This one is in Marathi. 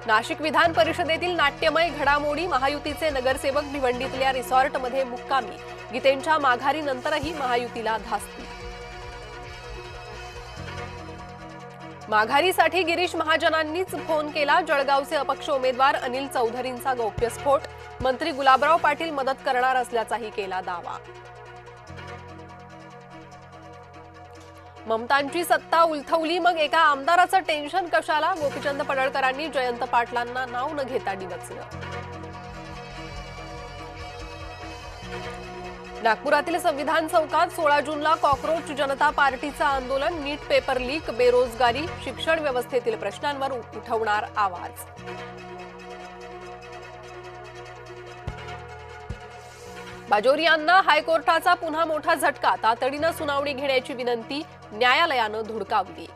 नाशिक विधान परिषदेतील नाट्यमय घडामोडी, महायुतीचे नगरसेवक भिवंडीतल्या रिसॉर्टमध्ये मुक्कामी, गीतेंच्या माघारीनंतरही महायुतीला धास्ती। माघारीसाठी गिरीश महाजनांनीच फोन केला, जळगावचे अपक्ष उमेदवार अनिल चौधरींचा गौप्यस्फोट, मंत्री गुलाबराव पाटील मदत करणार असल्याचाही केला दावा। ममतांची सत्ता उलथवली, मग एका आमदाराचं टेन्शन कशाला, गोपीचंद पडळकरांनी जयंत पाटलांना नाव न घेता डिवचलं। नागपुरातील संविधान चौकात 16 जूनला कॉकरोच जनता पार्टीचं आंदोलन, नीट पेपर लीक, बेरोजगारी, शिक्षण व्यवस्थेतील प्रश्नांवर उठवणार आवाज। बाजोरियांना हायकोर्टाचा पुन्हा मोठा झटका, तातडीनं सुनावणी घेण्याची विनंती न्यायालयानं धुडकावली।